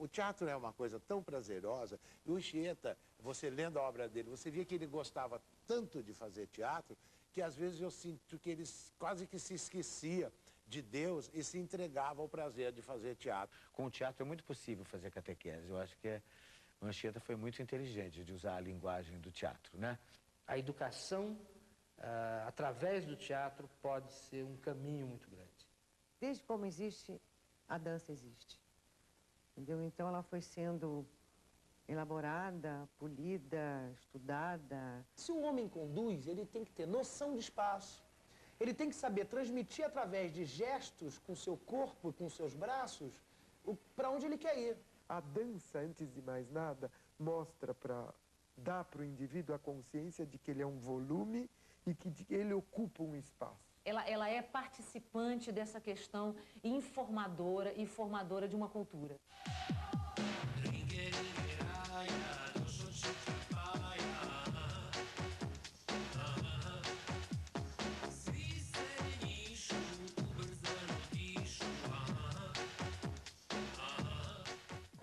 O teatro é uma coisa tão prazerosa. E o Anchieta, você lendo a obra dele, você via que ele gostava tanto de fazer teatro, que às vezes eu sinto que ele quase que se esquecia de Deus e se entregava ao prazer de fazer teatro. Com o teatro é muito possível fazer catequese. Eu acho que o Anchieta foi muito inteligente de usar a linguagem do teatro, né? A educação, através do teatro, pode ser um caminho muito grande. Desde como existe, a dança existe. Entendeu? Então ela foi sendo elaborada, polida, estudada. Se o homem conduz, ele tem que ter noção de espaço. Ele tem que saber transmitir através de gestos com seu corpo, com seus braços, para onde ele quer ir. A dança, antes de mais nada, dá para o indivíduo a consciência de que ele é um volume e que ele ocupa um espaço. Ela é participante dessa questão informadora e formadora de uma cultura.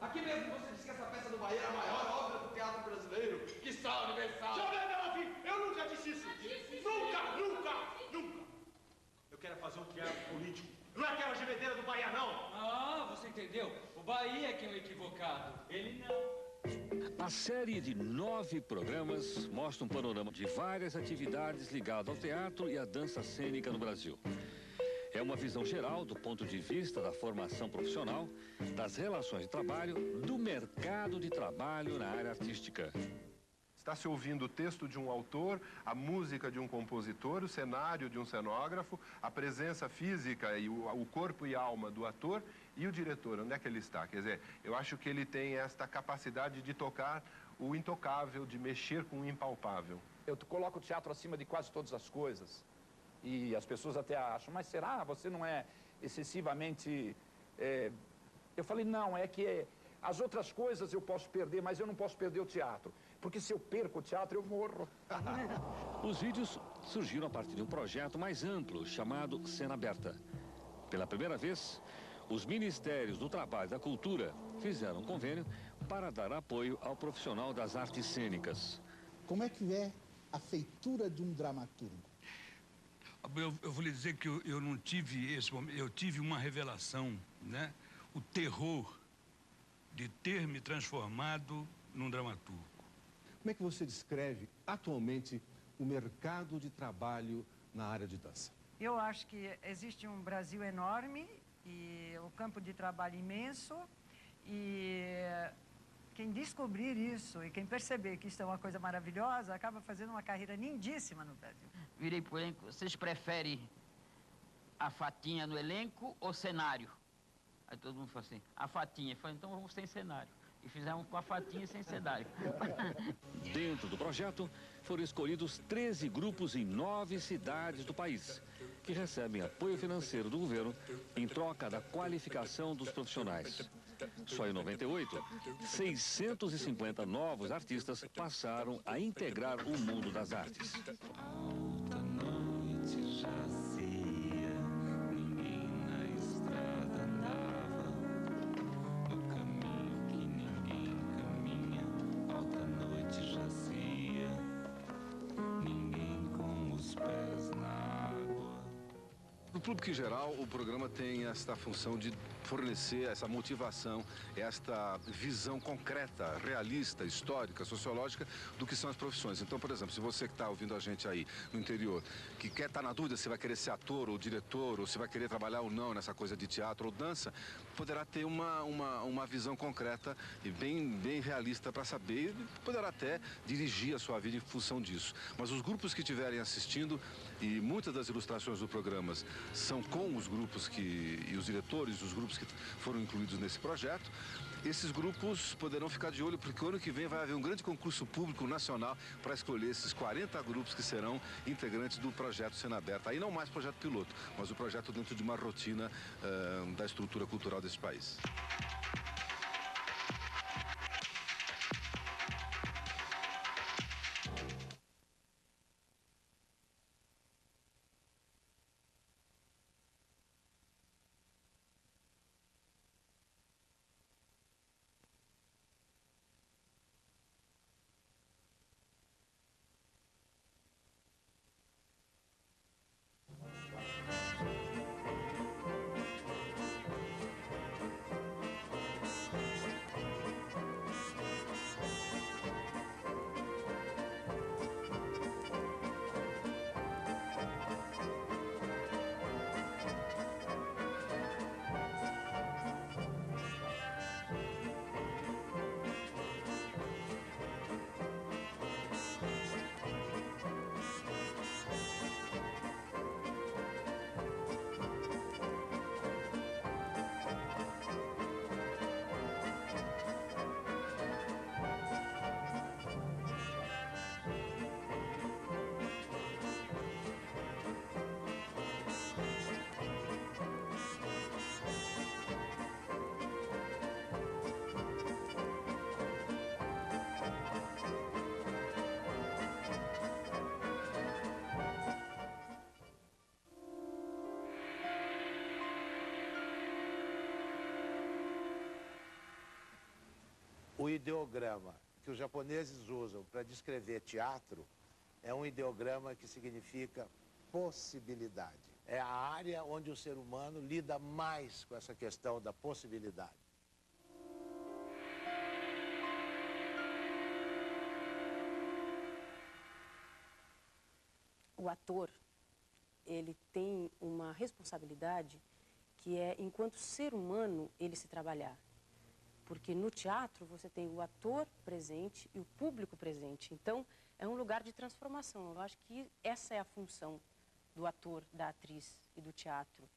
Aqui mesmo você disse que essa peça do Bahia é a maior obra do teatro brasileiro. Que sal universal. Eu nunca disse isso. Nunca, nunca, nunca. Eu quero fazer um teatro político. Não é aquela gemedeira do Bahia, não. Ah, você entendeu? O Bahia é que é o equivocado. Ele não. A série de 9 programas mostra um panorama de várias atividades ligadas ao teatro e à dança cênica no Brasil. É uma visão geral do ponto de vista da formação profissional, das relações de trabalho, do mercado de trabalho na área artística. Está se ouvindo o texto de um autor, a música de um compositor, o cenário de um cenógrafo, a presença física e o corpo e alma do ator e o diretor. Onde é que ele está? Quer dizer, eu acho que ele tem esta capacidade de tocar o intocável, de mexer com o impalpável. Eu coloco o teatro acima de quase todas as coisas. E as pessoas até acham, mas será? Você não é excessivamente... Eu falei, não, é que as outras coisas eu posso perder, mas eu não posso perder o teatro. Porque se eu perco o teatro, eu morro. Os vídeos surgiram a partir de um projeto mais amplo, chamado Cena Aberta. Pela primeira vez, os Ministérios do Trabalho e da Cultura fizeram um convênio para dar apoio ao profissional das artes cênicas. Como é que é a feitura de um dramaturgo? Eu vou lhe dizer que eu não tive esse momento, eu tive uma revelação, né? O terror de ter me transformado num dramaturgo. Como é que você descreve atualmente o mercado de trabalho na área de dança? Eu acho que existe um Brasil enorme e o campo de trabalho imenso e quem descobrir isso e quem perceber que isso é uma coisa maravilhosa acaba fazendo uma carreira lindíssima no Brasil. Virei pro elenco, vocês preferem a fatinha no elenco ou cenário? Aí todo mundo falou assim, a fatinha. Eu falei, então vamos sem cenário. E fizemos com a fatinha e sem cenário. Dentro do projeto, foram escolhidos 13 grupos em 9 cidades do país, que recebem apoio financeiro do governo em troca da qualificação dos profissionais. Só em 98, 650 novos artistas passaram a integrar o mundo das artes. No público em geral, o programa tem esta função de fornecer essa motivação, esta visão concreta, realista, histórica, sociológica do que são as profissões. Então, por exemplo, se você que está ouvindo a gente aí no interior, que quer estar na dúvida se vai querer ser ator ou diretor, ou se vai querer trabalhar ou não nessa coisa de teatro ou dança, poderá ter uma visão concreta e bem realista para saber e poderá até dirigir a sua vida em função disso. Mas os grupos que estiverem assistindo, e muitas das ilustrações do programa são com os grupos e os diretores dos grupos que foram incluídos nesse projeto, esses grupos poderão ficar de olho, porque o ano que vem vai haver um grande concurso público nacional para escolher esses 40 grupos que serão integrantes do projeto Cena Aberta. Aí não mais projeto piloto, mas o projeto dentro de uma rotina da estrutura cultural desse país. O ideograma que os japoneses usam para descrever teatro é um ideograma que significa possibilidade. É a área onde o ser humano lida mais com essa questão da possibilidade. O ator, ele tem uma responsabilidade que é, enquanto ser humano, ele se trabalhar. Porque no teatro você tem o ator presente e o público presente. Então, é um lugar de transformação. Eu acho que essa é a função do ator, da atriz e do teatro.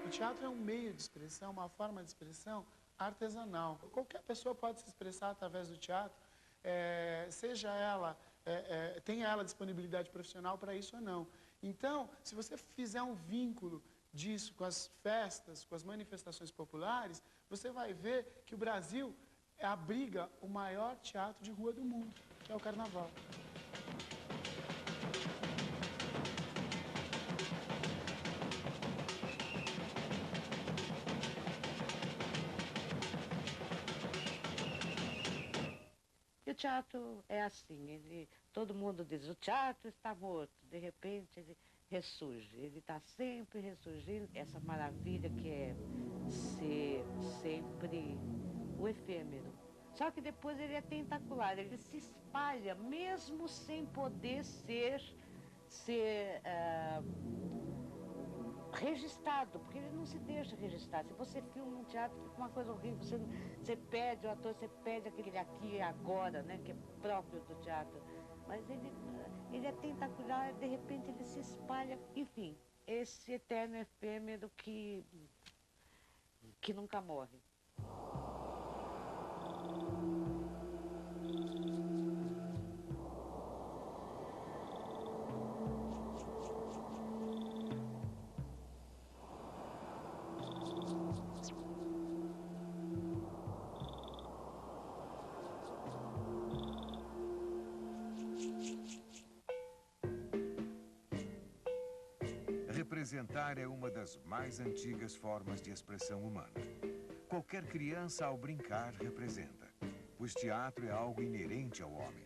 O teatro é um meio de expressão, uma forma de expressão artesanal. Qualquer pessoa pode se expressar através do teatro, seja ela, tenha ela disponibilidade profissional para isso ou não. Então, se você fizer um vínculo disso com as festas, com as manifestações populares, você vai ver que o Brasil abriga o maior teatro de rua do mundo, que é o Carnaval. E o teatro é assim, todo mundo diz, o teatro está morto, de repente ele ressurge, ele está sempre ressurgindo, essa maravilha que é ser sempre o efêmero. Só que depois ele é tentacular, ele se espalha, mesmo sem poder ser registrado, porque ele não se deixa registrar. Se você filma um teatro, fica uma coisa horrível, você pede o ator, você pede aquele aqui e agora, né, que é próprio do teatro. Mas ele é tentacular, de repente ele se espalha. Enfim, esse eterno efêmero que nunca morre. Representar é uma das mais antigas formas de expressão humana. Qualquer criança, ao brincar, representa, pois teatro é algo inerente ao homem.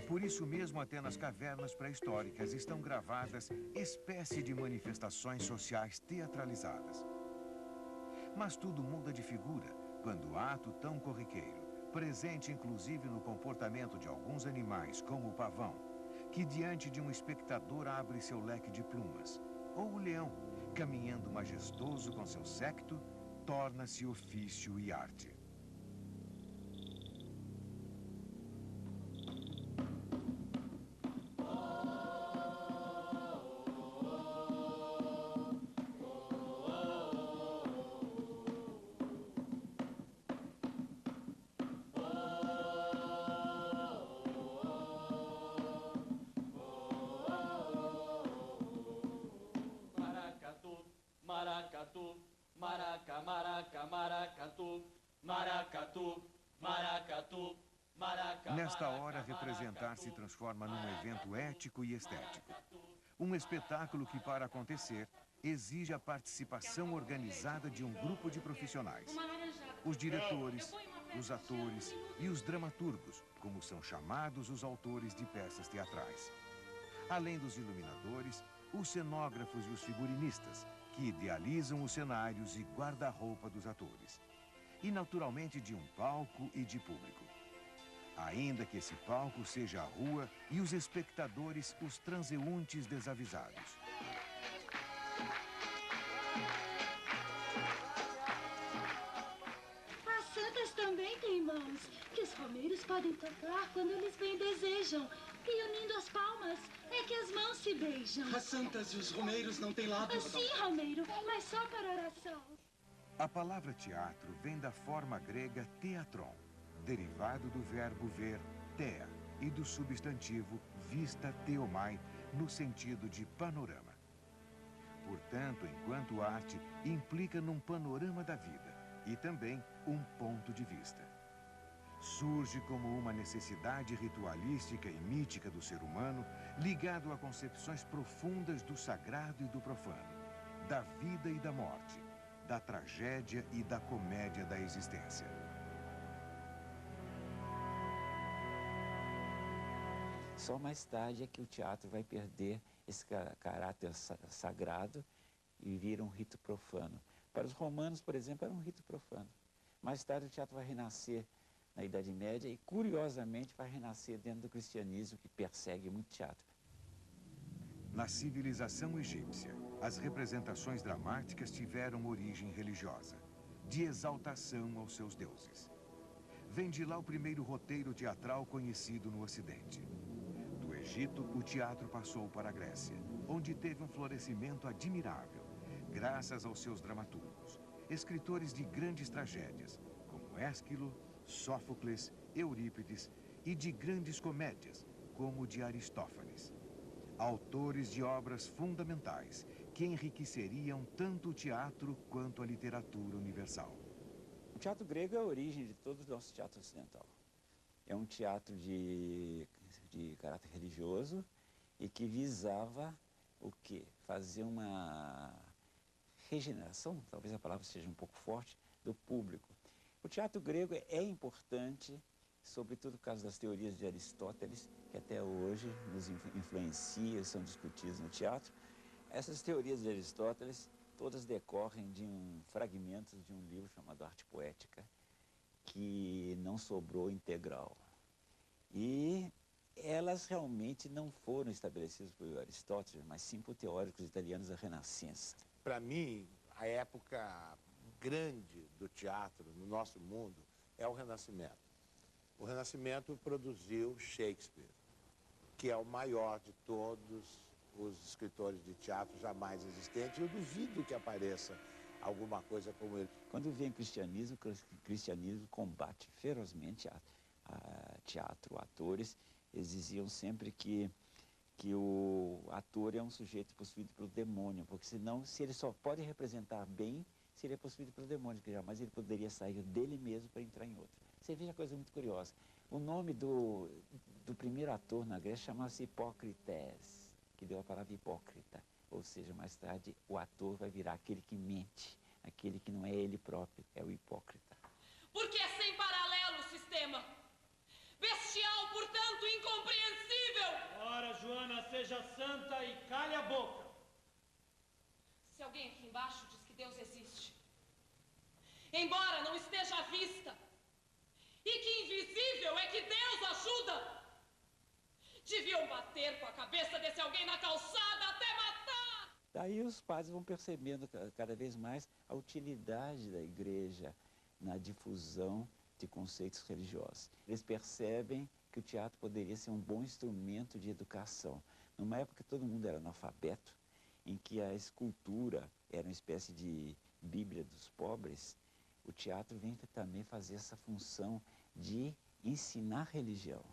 Por isso mesmo, até nas cavernas pré-históricas estão gravadas espécie de manifestações sociais teatralizadas. Mas tudo muda de figura quando o ato tão corriqueiro, presente inclusive no comportamento de alguns animais, como o pavão, que diante de um espectador abre seu leque de plumas, ou o leão, caminhando majestoso com seu séquito, torna-se ofício e arte. Maracatu, maraca, maraca, maracatu, maracatu, maracatu, maraca. Nesta hora, representar se transforma num evento ético e estético. Um espetáculo que, para acontecer, exige a participação organizada de um grupo de profissionais. Os diretores, os atores e os dramaturgos, como são chamados os autores de peças teatrais. Além dos iluminadores, os cenógrafos e os figurinistas, que idealizam os cenários e guarda-roupa dos atores. E, naturalmente, de um palco e de público. Ainda que esse palco seja a rua e os espectadores os transeuntes desavisados. As santas também têm mãos, que os romeiros podem tocar quando eles bem desejam. E unindo as palmas, é que as mãos se beijam. As santas e os romeiros não têm lábios. Sim, Romeiro, mas só para oração. A palavra teatro vem da forma grega teatron, derivado do verbo ver, thea, e do substantivo vista theomai, no sentido de panorama. Portanto, enquanto arte, implica num panorama da vida e também um ponto de vista. Surge como uma necessidade ritualística e mítica do ser humano, ligado a concepções profundas do sagrado e do profano, da vida e da morte, da tragédia e da comédia da existência. Só mais tarde é que o teatro vai perder esse caráter sagrado e vira um rito profano. Para os romanos, por exemplo, era um rito profano. Mais tarde o teatro vai renascer na Idade Média e, curiosamente, vai renascer dentro do cristianismo, que persegue muito teatro. Na civilização egípcia, as representações dramáticas tiveram origem religiosa, de exaltação aos seus deuses. Vem de lá o primeiro roteiro teatral conhecido no Ocidente. Do Egito, o teatro passou para a Grécia, onde teve um florescimento admirável, graças aos seus dramaturgos, escritores de grandes tragédias, como Ésquilo, Sófocles, Eurípides, e de grandes comédias, como o de Aristófanes. Autores de obras fundamentais que enriqueceriam tanto o teatro quanto a literatura universal. O teatro grego é a origem de todo o nosso teatro ocidental. É um teatro de caráter religioso e que visava o quê? Fazer uma regeneração, talvez a palavra seja um pouco forte, do público. O teatro grego é importante, sobretudo por causa das teorias de Aristóteles, que até hoje nos influenciam e são discutidas no teatro. Essas teorias de Aristóteles todas decorrem de fragmentos de um livro chamado Arte Poética, que não sobrou integral. E elas realmente não foram estabelecidas por Aristóteles, mas sim por teóricos italianos da Renascença. Para mim, a época grande do teatro no nosso mundo é o Renascimento. O Renascimento produziu Shakespeare, que é o maior de todos os escritores de teatro jamais existentes. Eu duvido que apareça alguma coisa como ele. Quando vem o cristianismo combate ferozmente teatro, atores. Exigiam sempre que o ator é um sujeito possuído pelo demônio, porque senão, se ele só pode representar bem, seria possuído pelo demônio, que jamais ele poderia sair dele mesmo para entrar em outro. Você veja uma coisa muito curiosa. O nome do primeiro ator na Grécia chamava-se Hipócrates, que deu a palavra hipócrita. Ou seja, mais tarde o ator vai virar aquele que mente, aquele que não é ele próprio, é o hipócrita. Porque é sem paralelo o sistema. Bestial, portanto, incompreensível. Ora, Joana, seja santa e calhe a boca. Se alguém aqui embaixo diz que Deus existe, embora não esteja à vista, e que invisível é que Deus ajuda, deviam bater com a cabeça desse alguém na calçada até matar. Daí os padres vão percebendo cada vez mais a utilidade da igreja na difusão de conceitos religiosos. Eles percebem que o teatro poderia ser um bom instrumento de educação. Numa época que todo mundo era analfabeto, em que a escultura era uma espécie de Bíblia dos pobres, o teatro vem também fazer essa função de ensinar religião.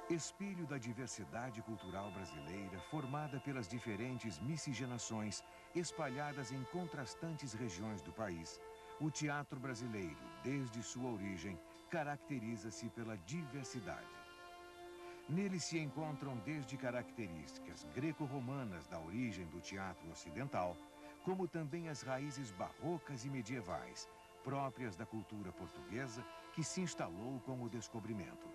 Espelho da diversidade cultural brasileira, formada pelas diferentes miscigenações espalhadas em contrastantes regiões do país, o teatro brasileiro, desde sua origem, caracteriza-se pela diversidade. Nele se encontram desde características greco-romanas da origem do teatro ocidental, como também as raízes barrocas e medievais, próprias da cultura portuguesa, que se instalou com o descobrimento.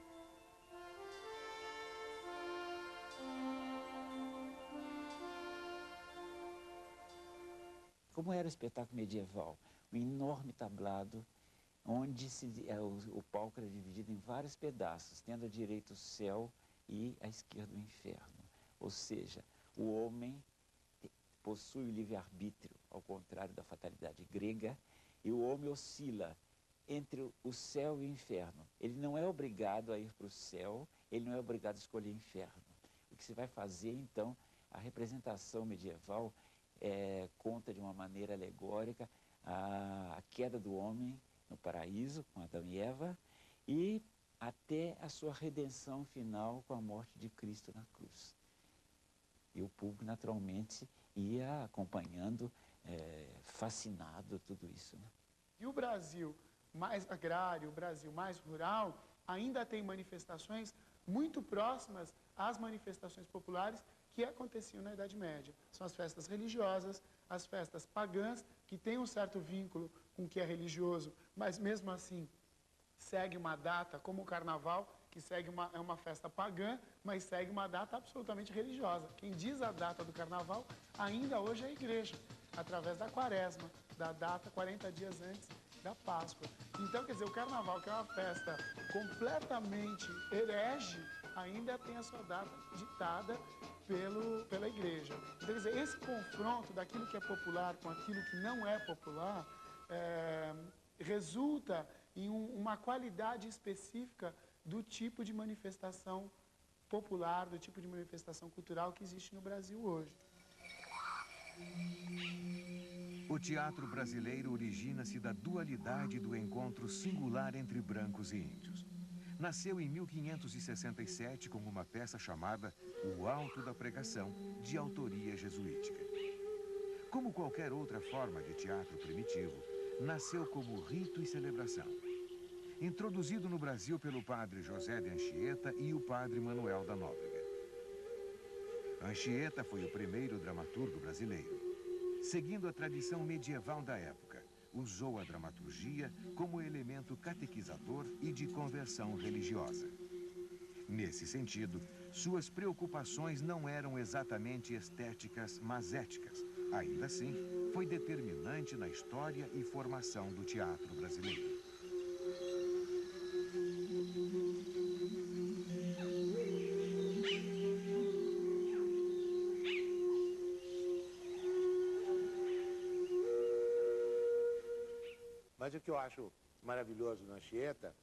Como era o espetáculo medieval? Um enorme tablado, onde o palco era dividido em vários pedaços, tendo à direita o céu e à esquerda o inferno. Ou seja, o homem possui o livre-arbítrio, ao contrário da fatalidade grega, e o homem oscila entre o céu e o inferno. Ele não é obrigado a ir para o céu, ele não é obrigado a escolher o inferno. O que se vai fazer, então, a representação medieval conta de uma maneira alegórica a queda do homem no paraíso, com Adão e Eva, e até a sua redenção final com a morte de Cristo na cruz. E o público, naturalmente, ia acompanhando, fascinado, tudo isso, né? E o Brasil mais agrário, o Brasil mais rural, ainda tem manifestações muito próximas às manifestações populares que aconteciam na Idade Média. São as festas religiosas, as festas pagãs, que têm um certo vínculo com o que é religioso, mas mesmo assim segue uma data, como o Carnaval, que é uma festa pagã, mas segue uma data absolutamente religiosa. Quem diz a data do Carnaval ainda hoje é a Igreja, através da Quaresma, da data 40 dias antes da Páscoa. Então, quer dizer, o Carnaval, que é uma festa completamente herege, ainda tem a sua data ditada pela Igreja. Então, quer dizer, esse confronto daquilo que é popular com aquilo que não é popular resulta em uma qualidade específica do tipo de manifestação popular, do tipo de manifestação cultural que existe no Brasil hoje. O teatro brasileiro origina-se da dualidade do encontro singular entre brancos e índios. Nasceu em 1567 com uma peça chamada O Alto da Pregação, de autoria jesuítica. Como qualquer outra forma de teatro primitivo, nasceu como rito e celebração. Introduzido no Brasil pelo padre José de Anchieta e o padre Manuel da Nóbrega. Anchieta foi o primeiro dramaturgo brasileiro. Seguindo a tradição medieval da época, usou a dramaturgia como elemento catequizador e de conversão religiosa. Nesse sentido, suas preocupações não eram exatamente estéticas, mas éticas. Ainda assim, foi determinante na história e formação do teatro brasileiro. Mas o que eu acho maravilhoso no Anchieta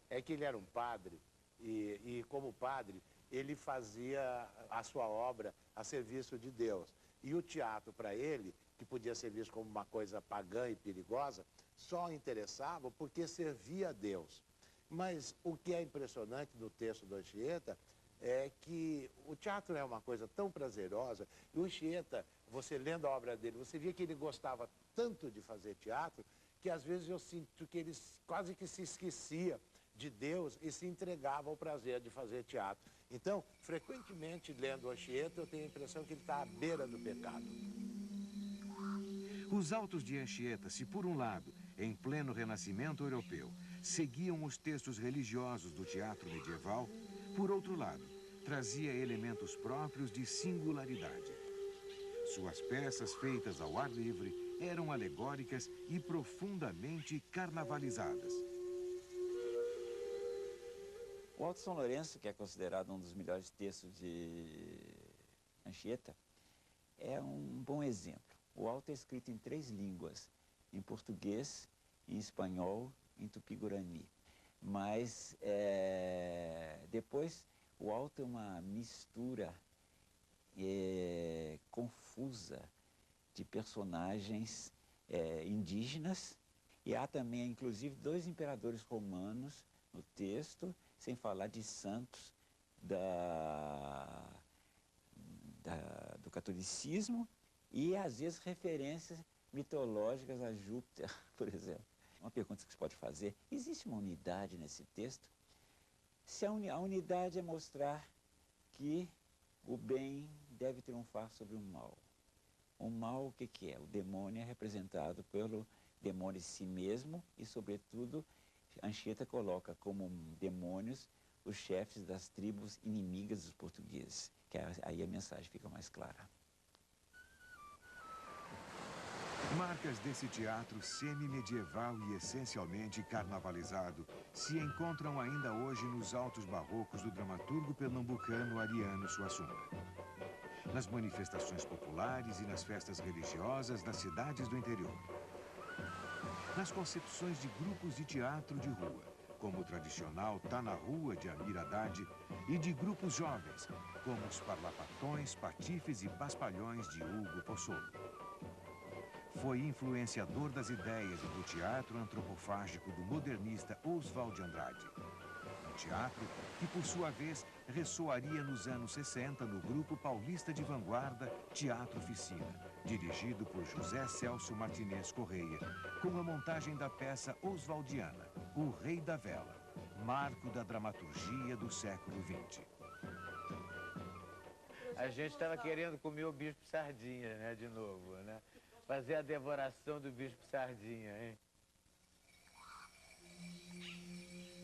é que ele era um padre e como padre, ele fazia a sua obra a serviço de Deus. E o teatro, para ele, que podia ser visto como uma coisa pagã e perigosa, só interessava porque servia a Deus. Mas o que é impressionante no texto do Anchieta é que o teatro é uma coisa tão prazerosa. E o Anchieta, você lendo a obra dele, você via que ele gostava tanto de fazer teatro, que às vezes eu sinto que ele quase que se esquecia de Deus e se entregava ao prazer de fazer teatro. Então, frequentemente, lendo o Anchieta, eu tenho a impressão que ele está à beira do pecado. Os autos de Anchieta, se por um lado, em pleno renascimento europeu, seguiam os textos religiosos do teatro medieval, por outro lado, trazia elementos próprios de singularidade. Suas peças feitas ao ar livre eram alegóricas e profundamente carnavalizadas. O Alto São Lourenço, que é considerado um dos melhores textos de Anchieta, é um bom exemplo. O Alto é escrito em 3 línguas, em português, em espanhol, em tupi-guarani. Mas depois o Alto é uma mistura confusa de personagens indígenas, e há também, inclusive, 2 imperadores romanos no texto, sem falar de santos do catolicismo e, às vezes, referências mitológicas a Júpiter, por exemplo. Uma pergunta que você pode fazer: existe uma unidade nesse texto? Se a unidade é mostrar que o bem deve triunfar sobre o mal. O mal, o que é? O demônio é representado pelo demônio em si mesmo e, sobretudo, Anchieta coloca como demônios os chefes das tribos inimigas dos portugueses, que aí a mensagem fica mais clara. Marcas desse teatro semi-medieval e essencialmente carnavalizado se encontram ainda hoje nos autos barrocos do dramaturgo pernambucano Ariano Suassuna. Nas manifestações populares e nas festas religiosas das cidades do interior. Nas concepções de grupos de teatro de rua, como o tradicional Tá na Rua, de Amir Haddad, e de grupos jovens, como os Parlapatões, Patifes e Paspalhões, de Hugo Possolo. Foi influenciador das ideias do teatro antropofágico do modernista Oswald de Andrade. Um teatro que, por sua vez, ressoaria nos anos 60 no grupo paulista de vanguarda Teatro Oficina, dirigido por José Celso Martinez Correia, com a montagem da peça oswaldiana, O Rei da Vela, marco da dramaturgia do século XX. A gente estava querendo comer o Bispo Sardinha, né, de novo, né? Fazer a devoração do Bispo Sardinha, hein?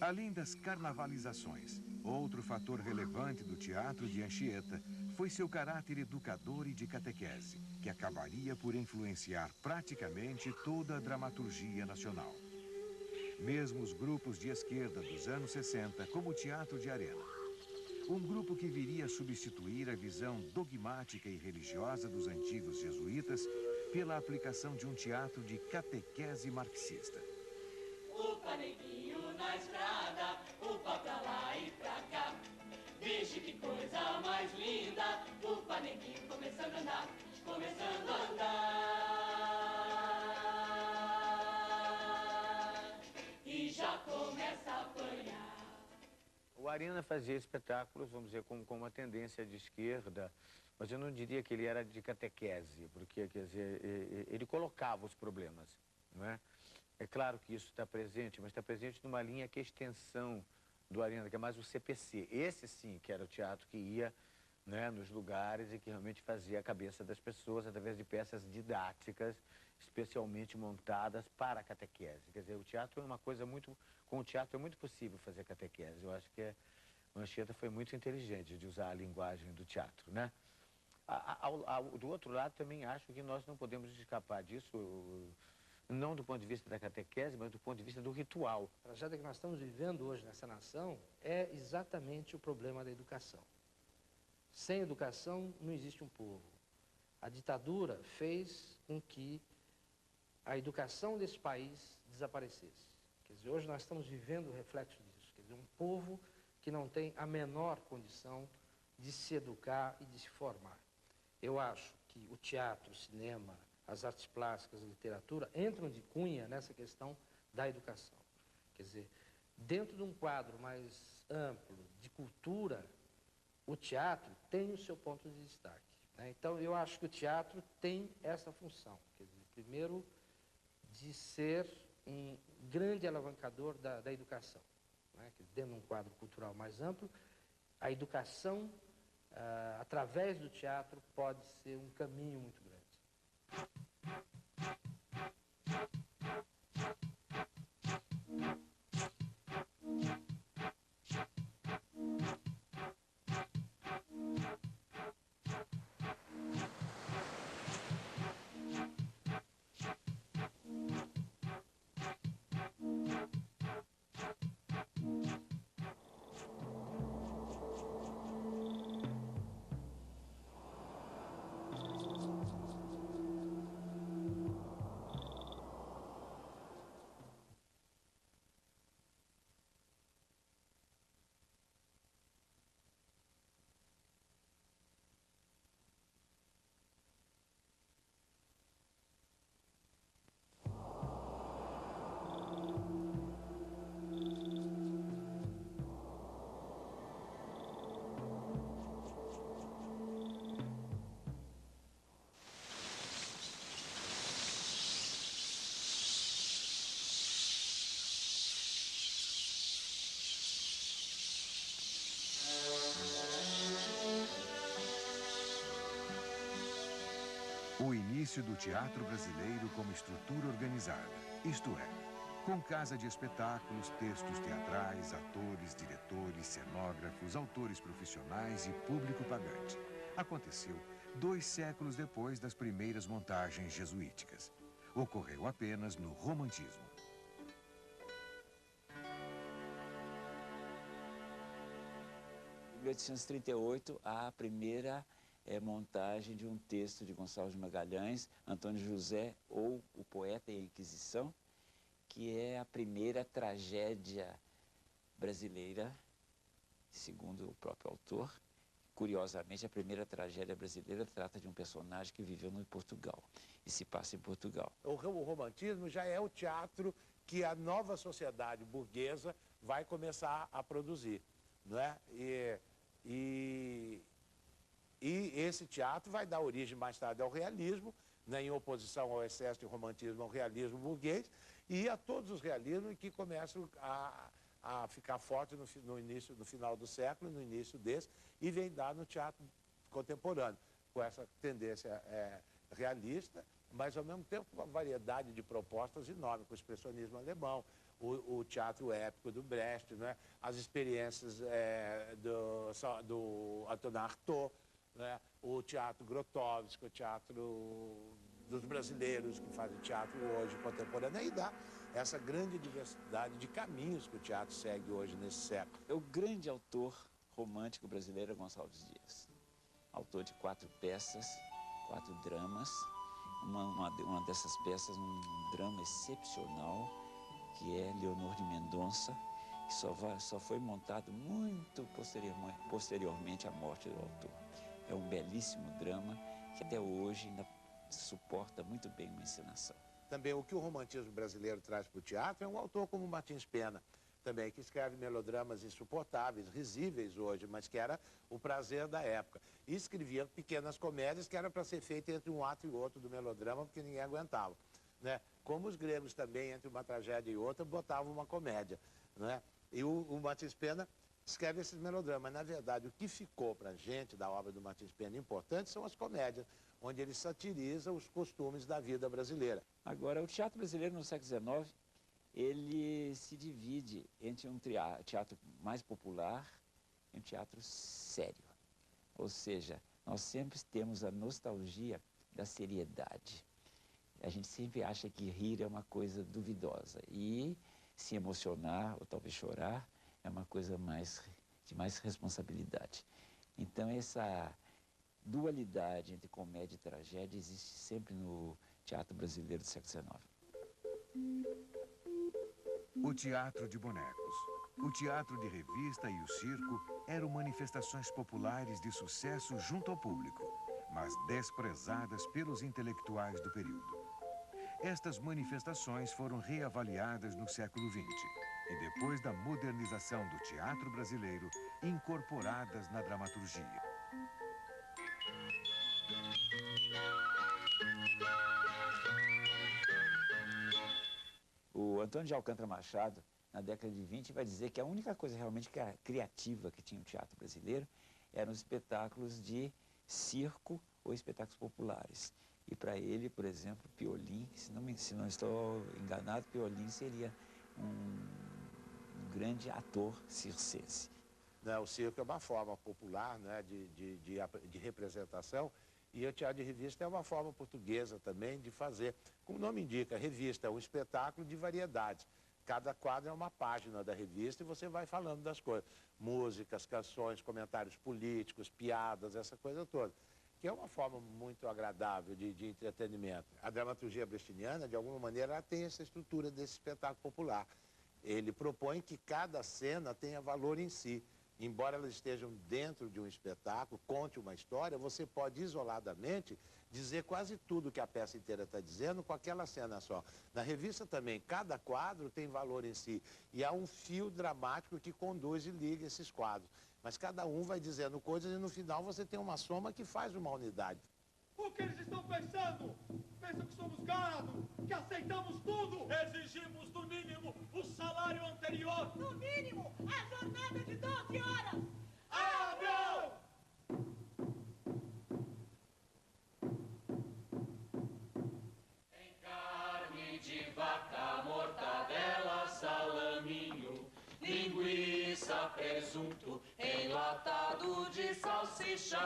Além das carnavalizações, outro fator relevante do teatro de Anchieta foi seu caráter educador e de catequese, que acabaria por influenciar praticamente toda a dramaturgia nacional. Mesmo os grupos de esquerda dos anos 60, como o Teatro de Arena. Um grupo que viria a substituir a visão dogmática e religiosa dos antigos jesuítas pela aplicação de um teatro de catequese marxista. Upa, neguinho na estrada, upa pra lá e pra cá. Vixe, que coisa mais linda, upa, neguinho começando a andar, começando a andar. E já começa a apanhar. O Arena fazia espetáculos, vamos dizer, com uma tendência de esquerda, mas eu não diria que ele era de catequese, porque, quer dizer, ele colocava os problemas, não é? É claro que isso está presente, mas está presente numa linha que é extensão do Arena, que é mais o CPC. Esse, sim, que era o teatro que ia, né, nos lugares e que realmente fazia a cabeça das pessoas através de peças didáticas, especialmente montadas para a catequese. Quer dizer, o teatro é uma coisa muito... Com o teatro é muito possível fazer catequese. Eu acho que o Anchieta foi muito inteligente de usar a linguagem do teatro, né? Do outro lado, também acho que nós não podemos escapar disso, não do ponto de vista da catequese, mas do ponto de vista do ritual. A tragédia que nós estamos vivendo hoje nessa nação é exatamente o problema da educação. Sem educação não existe um povo. A ditadura fez com que a educação desse país desaparecesse. Quer dizer, hoje nós estamos vivendo o reflexo disso. Quer dizer, um povo que não tem a menor condição de se educar e de se formar. Eu acho que o teatro, o cinema, as artes plásticas, a literatura entram de cunha nessa questão da educação. Quer dizer, dentro de um quadro mais amplo de cultura, o teatro tem o seu ponto de destaque, né? Então, eu acho que o teatro tem essa função. Quer dizer, primeiro, de ser um grande alavancador da educação, né? Dentro de um quadro cultural mais amplo, a educação, através do teatro, pode ser um caminho muito grande. O início do teatro brasileiro como estrutura organizada, isto é, com casa de espetáculos, textos teatrais, atores, diretores, cenógrafos, autores profissionais e público pagante. Aconteceu 2 séculos depois das primeiras montagens jesuíticas. Ocorreu apenas no romantismo. Em 1838, a primeira montagem de um texto de Gonçalves de Magalhães, Antônio José, ou O Poeta e a Inquisição, que é a primeira tragédia brasileira, segundo o próprio autor. Curiosamente, a primeira tragédia brasileira trata de um personagem que viveu em Portugal e se passa em Portugal. O romantismo já é o teatro que a nova sociedade burguesa vai começar a produzir, não é? E esse teatro vai dar origem mais tarde ao realismo, né, em oposição ao excesso de romantismo, ao realismo burguês, e a todos os realismos que começam a ficar fortes no final do século, no início desse, e vem dar no teatro contemporâneo, com essa tendência realista, mas ao mesmo tempo uma variedade de propostas enorme, com o expressionismo alemão, o teatro épico do Brecht, né? As experiências do Antonin Artaud, né? O teatro Grotowski, o teatro dos brasileiros que fazem teatro hoje contemporâneo, aí dá essa grande diversidade de caminhos que o teatro segue hoje nesse século. O grande autor romântico brasileiro é Gonçalves Dias, autor de 4 peças, 4 dramas. Uma dessas peças, um drama excepcional, que é Leonor de Mendonça, que só foi montado muito posteriormente à morte do autor. É um belíssimo drama que até hoje ainda suporta muito bem uma encenação. Também o que o romantismo brasileiro traz para o teatro é um autor como Martins Pena, também, que escreve melodramas insuportáveis, risíveis hoje, mas que era o prazer da época. E escrevia pequenas comédias que eram para ser feitas entre um ato e outro do melodrama, porque ninguém aguentava, né? Como os gregos também, entre uma tragédia e outra, botavam uma comédia, né? E o Martins Pena escreve esses melodramas. Mas, na verdade, o que ficou para a gente da obra do Martins Pena importante são as comédias, onde ele satiriza os costumes da vida brasileira. Agora, o teatro brasileiro no século XIX, ele se divide entre um teatro mais popular e um teatro sério. Ou seja, nós sempre temos a nostalgia da seriedade. A gente sempre acha que rir é uma coisa duvidosa e se emocionar ou talvez chorar é uma coisa de mais responsabilidade. Então, essa dualidade entre comédia e tragédia existe sempre no teatro brasileiro do século XIX. O teatro de bonecos, o teatro de revista e o circo eram manifestações populares de sucesso junto ao público, mas desprezadas pelos intelectuais do período. Estas manifestações foram reavaliadas no século XX e, depois da modernização do teatro brasileiro, incorporadas na dramaturgia. O Antônio de Alcântara Machado, na década de 20, vai dizer que a única coisa realmente criativa que tinha o teatro brasileiro eram os espetáculos de circo ou espetáculos populares. E para ele, por exemplo, Piolim, se não estou enganado, Piolim seria um grande ator circense. O circo é uma forma popular, né, de representação, e o teatro de revista é uma forma portuguesa também de fazer. Como o nome indica, revista é um espetáculo de variedades. Cada quadro é uma página da revista e você vai falando das coisas. Músicas, canções, comentários políticos, piadas, essa coisa toda. Que é uma forma muito agradável de entretenimento. A dramaturgia brechtiana, de alguma maneira, ela tem essa estrutura desse espetáculo popular. Ele propõe que cada cena tenha valor em si. Embora elas estejam dentro de um espetáculo, conte uma história, você pode isoladamente dizer quase tudo que a peça inteira está dizendo com aquela cena só. Na revista também, cada quadro tem valor em si. E há um fio dramático que conduz e liga esses quadros. Mas cada um vai dizendo coisas e no final você tem uma soma que faz uma unidade. O que eles estão pensando? Pensam que somos gado, que aceitamos tudo. Exigimos, no mínimo, o salário anterior. No mínimo, a jornada de 12 horas. Abram! Em carne de vaca, mortadela, salaminho, linguiça, presunto, enlatado de salsicha.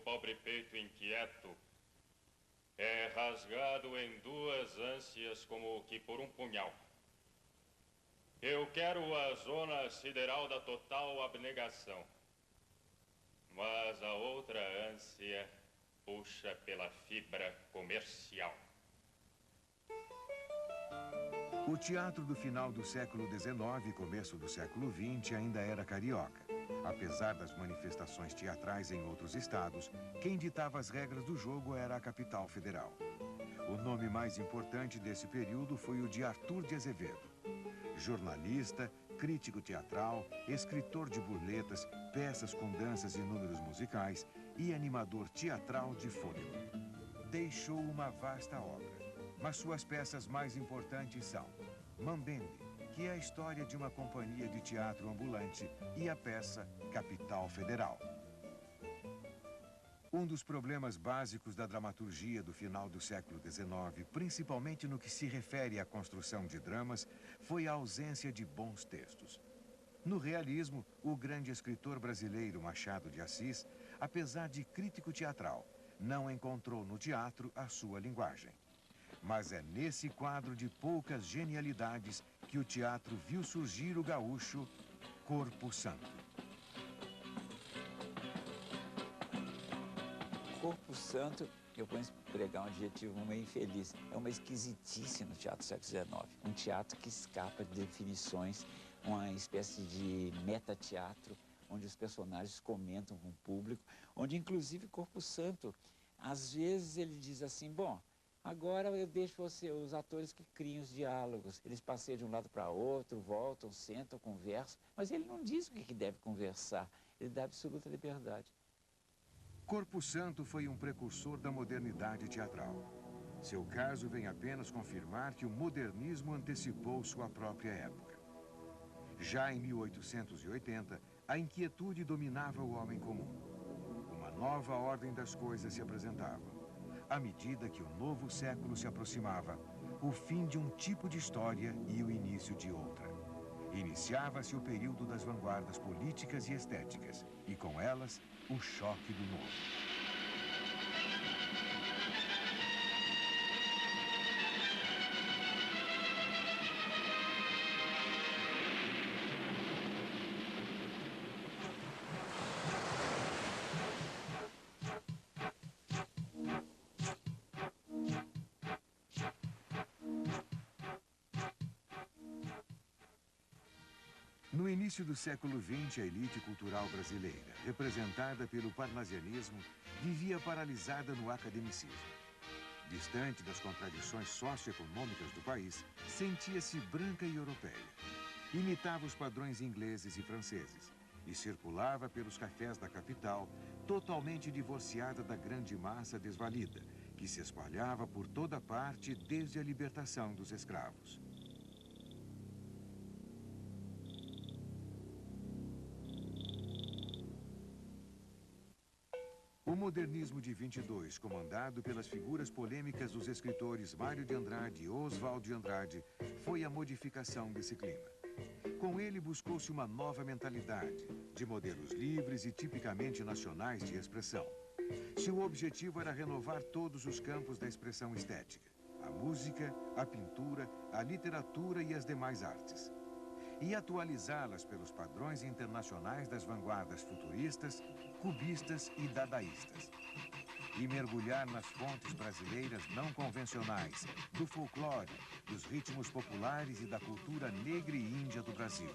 Pobre peito inquieto é rasgado em 2 ânsias como que por um punhal. Eu quero a zona sideral da total abnegação, mas a outra ânsia puxa pela fibra comercial. O teatro do final do século XIX e começo do século XX ainda era carioca. Apesar das manifestações teatrais em outros estados, quem ditava as regras do jogo era a capital federal. O nome mais importante desse período foi o de Arthur de Azevedo. Jornalista, crítico teatral, escritor de burletas, peças com danças e números musicais e animador teatral de fôlego. Deixou uma vasta obra. mas suas peças mais importantes são Mambembe, que é a história de uma companhia de teatro ambulante, e a peça Capital Federal. Um dos problemas básicos da dramaturgia do final do século XIX, principalmente no que se refere à construção de dramas, foi a ausência de bons textos. No realismo, o grande escritor brasileiro Machado de Assis, apesar de crítico teatral, não encontrou no teatro a sua linguagem. Mas é nesse quadro de poucas genialidades que o teatro viu surgir o gaúcho Corpo Santo. Corpo Santo, eu vou empregar um adjetivo meio infeliz, é uma esquisitice no teatro do século XIX. Um teatro que escapa de definições, uma espécie de metateatro, onde os personagens comentam com o público, onde inclusive Corpo Santo, às vezes ele diz assim, bom, agora eu deixo os atores que criam os diálogos. Eles passeiam de um lado para outro, voltam, sentam, conversam, mas ele não diz o que deve conversar, ele dá absoluta liberdade. Corpo Santo foi um precursor da modernidade teatral. Seu caso vem apenas confirmar que o modernismo antecipou sua própria época. Já em 1880, a inquietude dominava o homem comum. Uma nova ordem das coisas se apresentava. À medida que o novo século se aproximava, o fim de um tipo de história e o início de outra. Iniciava-se o período das vanguardas políticas e estéticas, e com elas, o choque do novo. No início do século XX, a elite cultural brasileira, representada pelo parnasianismo, vivia paralisada no academicismo. Distante das contradições socioeconômicas do país, sentia-se branca e europeia. Imitava os padrões ingleses e franceses e circulava pelos cafés da capital, totalmente divorciada da grande massa desvalida, que se espalhava por toda parte desde a libertação dos escravos. O modernismo de 22, comandado pelas figuras polêmicas dos escritores Mário de Andrade e Oswald de Andrade, foi a modificação desse clima. Com ele buscou-se uma nova mentalidade, de modelos livres e tipicamente nacionais de expressão. Seu objetivo era renovar todos os campos da expressão estética: a música, a pintura, a literatura e as demais artes. E atualizá-las pelos padrões internacionais das vanguardas futuristas, cubistas e dadaístas. E mergulhar nas fontes brasileiras não convencionais, do folclore, dos ritmos populares e da cultura negra e índia do Brasil.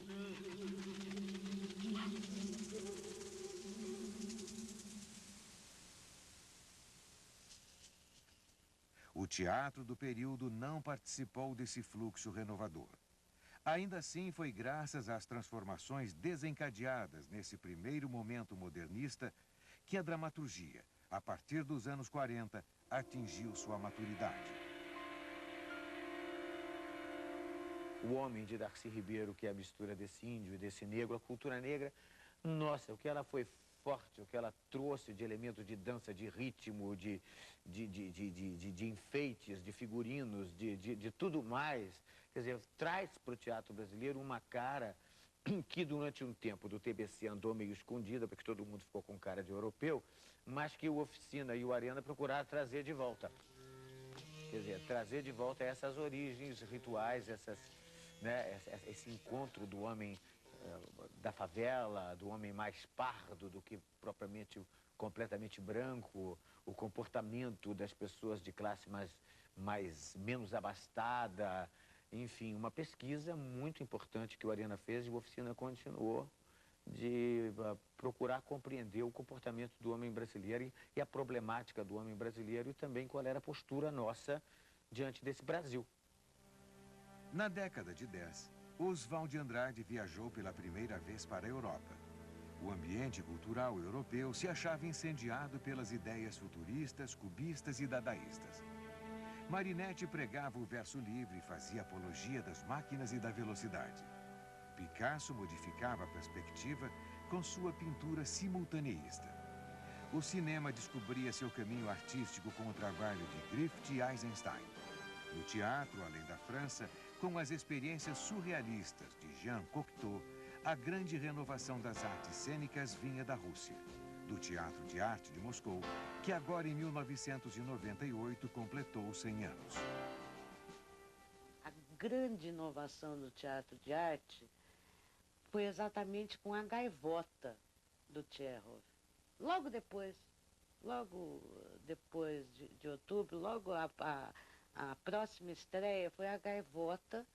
O teatro do período não participou desse fluxo renovador. Ainda assim, foi graças às transformações desencadeadas nesse primeiro momento modernista que a dramaturgia, a partir dos anos 40, atingiu sua maturidade. O Homem, de Darcy Ribeiro, que é a mistura desse índio e desse negro, a cultura negra, nossa, o que ela foi forte, o que ela trouxe de elementos de dança, de ritmo, de enfeites, de figurinos, de tudo mais. Quer dizer, traz para o teatro brasileiro uma cara que durante um tempo do TBC andou meio escondida, porque todo mundo ficou com cara de europeu, mas que o Oficina e o Arena procuraram trazer de volta. Quer dizer, trazer de volta essas origens rituais, esse encontro do homem da favela, do homem mais pardo do que propriamente completamente branco, o comportamento das pessoas de classe menos abastada. Enfim, uma pesquisa muito importante que o Arena fez e o Oficina continuou de procurar compreender o comportamento do homem brasileiro e a problemática do homem brasileiro e também qual era a postura nossa diante desse Brasil. Na década de 10, Oswald de Andrade viajou pela primeira vez para a Europa. O ambiente cultural europeu se achava incendiado pelas ideias futuristas, cubistas e dadaístas. Marinette pregava o verso livre e fazia apologia das máquinas e da velocidade. Picasso modificava a perspectiva com sua pintura simultaneísta. O cinema descobria seu caminho artístico com o trabalho de Griffith e Eisenstein. No teatro, além da França, com as experiências surrealistas de Jean Cocteau, a grande renovação das artes cênicas vinha da Rússia, do Teatro de Arte de Moscou, que agora em 1998 completou 100 anos. A grande inovação do teatro de arte foi exatamente com a Gaivota do Tchekhov. Logo depois de outubro, logo a próxima estreia foi a Gaivota,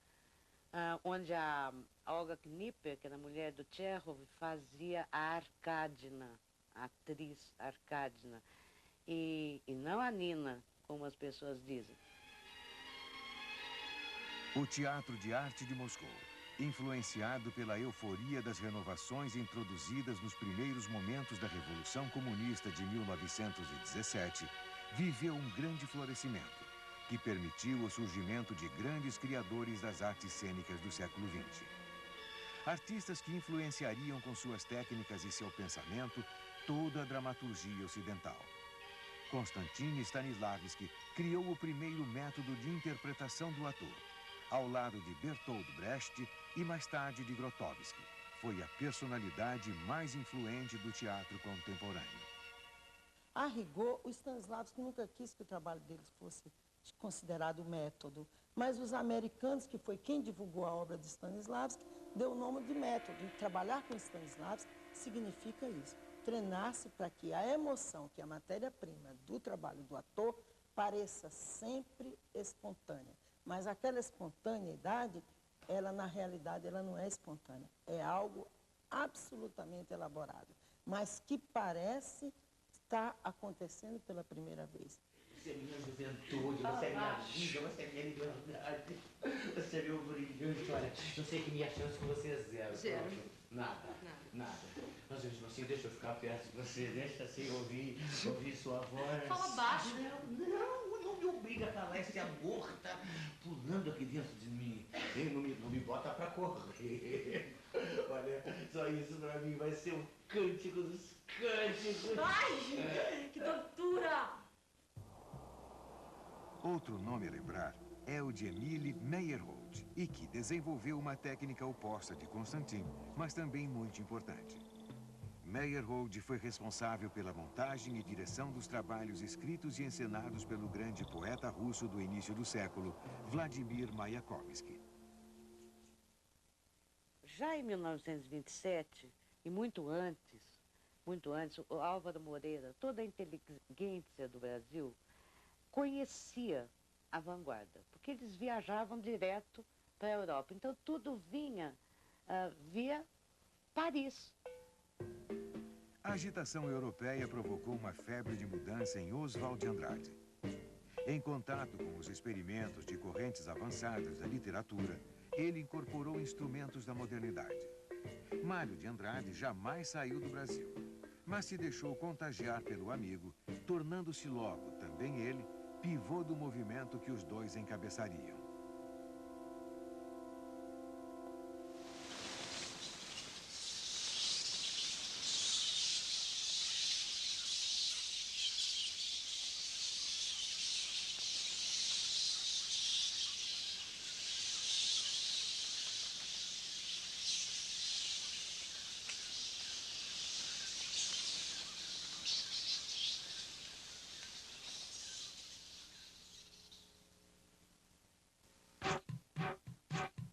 onde a Olga Knipper, que era a mulher do Tchekhov, fazia a Arkadina, a atriz Arkadina, e não a Nina, como as pessoas dizem. O Teatro de Arte de Moscou, influenciado pela euforia das renovações introduzidas nos primeiros momentos da Revolução Comunista de 1917, viveu um grande florescimento, que permitiu o surgimento de grandes criadores das artes cênicas do século XX. Artistas que influenciariam com suas técnicas e seu pensamento toda a dramaturgia ocidental. Konstantin Stanislavski criou o primeiro método de interpretação do ator, ao lado de Bertolt Brecht e mais tarde de Grotowski. Foi a personalidade mais influente do teatro contemporâneo. A rigor, o Stanislavski nunca quis que o trabalho dele fosse considerado método, mas os americanos, que foi quem divulgou a obra de Stanislavski, deu o nome de método. E trabalhar com Stanislavski significa isso, treinar-se para que a emoção, que é a matéria-prima do trabalho do ator, pareça sempre espontânea. Mas aquela espontaneidade, ela na realidade ela não é espontânea, é algo absolutamente elaborado, mas que parece estar acontecendo pela primeira vez. Você é minha juventude, você é minha vida, você é minha liberdade, você é meu brilhante. Olha, não sei que minha chance com você é zero. Zero. Nada. Mas mesmo assim, deixa eu ficar perto de você, deixa assim ouvir sua voz. Fala baixo. Não me obriga a falar, esse amor que tá pulando aqui dentro de mim. Não me bota pra correr. Olha, só isso pra mim vai ser um cântico dos cânticos. Ai, que tortura! Outro nome a lembrar é o de Emile Meyerhold, e que desenvolveu uma técnica oposta de Constantin, mas também muito importante. Meyerhold foi responsável pela montagem e direção dos trabalhos escritos e encenados pelo grande poeta russo do início do século, Vladimir Mayakovsky. Já em 1927, e muito antes, o Álvaro Moreira, toda a inteligência do Brasil, conhecia a vanguarda, porque eles viajavam direto para a Europa. Então, tudo vinha via Paris. A agitação europeia provocou uma febre de mudança em Oswald de Andrade. Em contato com os experimentos de correntes avançadas da literatura, ele incorporou instrumentos da modernidade. Mário de Andrade jamais saiu do Brasil, mas se deixou contagiar pelo amigo, tornando-se logo, também ele, pivô do movimento que os dois encabeçariam.